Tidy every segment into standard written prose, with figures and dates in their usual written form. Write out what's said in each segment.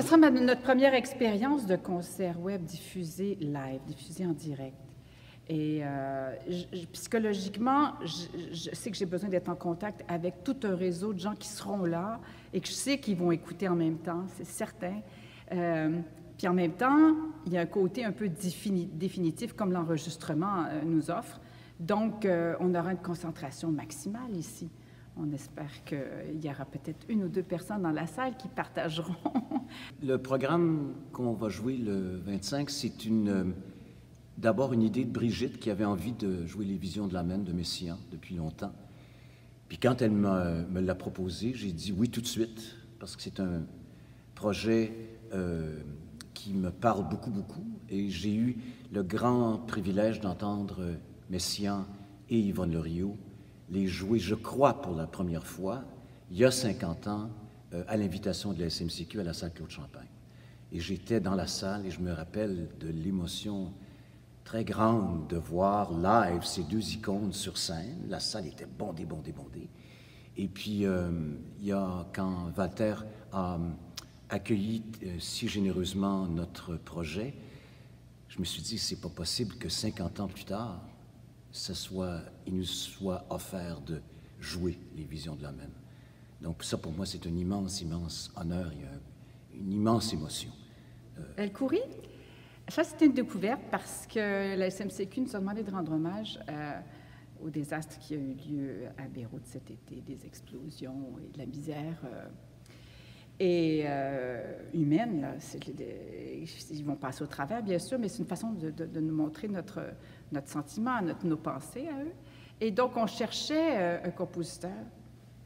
sera notre première expérience de concert web diffusé live, diffusé en direct. Et psychologiquement, je sais que j'ai besoin d'être en contact avec tout un réseau de gens qui seront là et que je sais qu'ils vont écouter en même temps, c'est certain. Puis en même temps, il y a un côté un peu définitif comme l'enregistrement nous offre. Donc, on aura une concentration maximale ici. On espère qu'il y aura peut-être 1 ou 2 personnes dans la salle qui partageront. Le programme qu'on va jouer le 25, c'est d'abord une idée de Brigitte qui avait envie de jouer les Visions de l'Amen de Messiaen depuis longtemps. Puis quand elle me l'a proposé, j'ai dit oui tout de suite, parce que c'est un projet qui me parle beaucoup, beaucoup. Et j'ai eu le grand privilège d'entendre Messiaen et Yvonne Loriot les jouer, je crois, pour la première fois, il y a 50 ans, à l'invitation de la SMCQ à la salle Claude Champagne. Et j'étais dans la salle et je me rappelle de l'émotion très grande de voir live ces 2 icônes sur scène. La salle était bondée, bondée, bondée. Et puis, il y a, quand Walter a accueilli si généreusement notre projet, je me suis dit, c'est pas possible que 50 ans plus tard, il nous soit offert de jouer les Visions de l'Amen. Donc ça, pour moi, c'est un immense, immense honneur et une immense émotion. El Khoury, ça, c'était une découverte parce que la SMCQ nous a demandé de rendre hommage au désastre qui a eu lieu à Beyrouth cet été, des explosions et de la misère humaine. Là, ils vont passer au travers, bien sûr, mais c'est une façon de nous montrer notre sentiment, nos pensées à eux. Et donc, on cherchait un compositeur,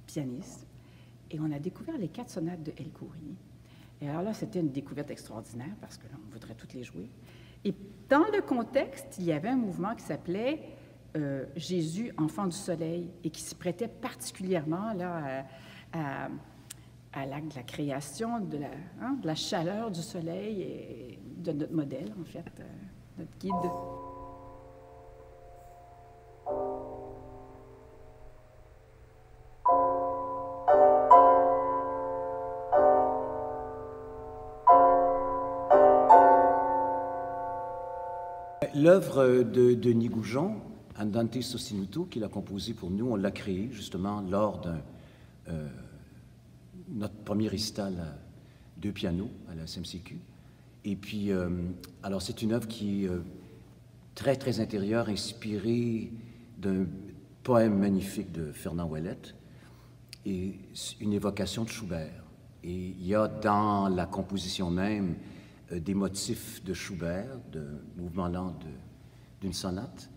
pianiste, et on a découvert les 4 sonates de El Khoury. Et alors là, c'était une découverte extraordinaire parce que là, on voudrait toutes les jouer. Et dans le contexte, il y avait un mouvement qui s'appelait Jésus, enfant du soleil, et qui se prêtait particulièrement là, à l'acte de la création, de la chaleur du soleil et de notre modèle, en fait, notre guide. L'œuvre de Denis Goujon, Andante Sostenuto, qu'il a composée pour nous, on l'a créée justement lors de notre premier récital à 2 pianos à la SMCQ. Et puis, alors c'est une œuvre qui est très, très intérieure, inspirée d'un poème magnifique de Fernand Ouellette et une évocation de Schubert. Et il y a dans la composition même des motifs de Schubert, de mouvement lent d'une sonate.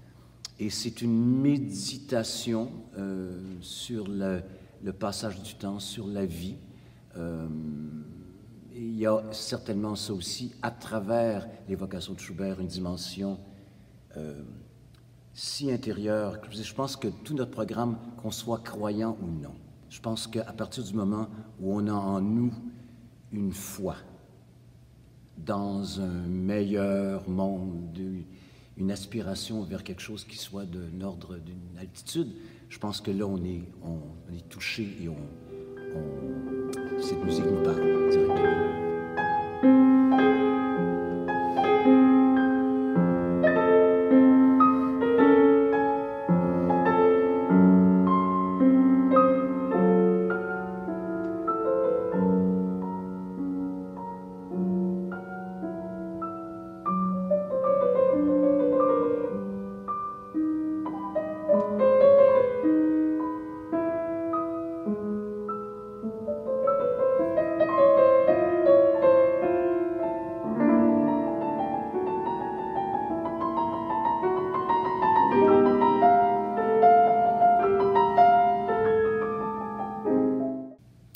Et c'est une méditation sur le passage du temps, sur la vie. Et il y a certainement ça aussi, à travers l'évocation de Schubert, une dimension si intérieure. Je pense que tout notre programme, qu'on soit croyant ou non, je pense qu'à partir du moment où on a en nous une foi, dans un meilleur monde, une aspiration vers quelque chose qui soit de l'ordre d'une altitude, je pense que là, on est touché et cette musique nous parle directement.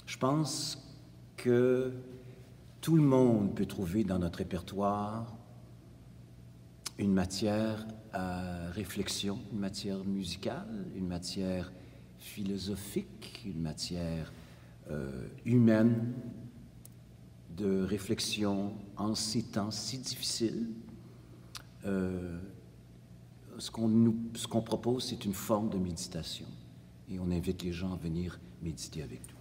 Je pense que tout le monde peut trouver dans notre répertoire une matière à réflexion, une matière musicale, une matière philosophique, une matière humaine de réflexion en ces temps si difficiles. Ce qu'on propose, c'est une forme de méditation et on invite les gens à venir méditer avec nous.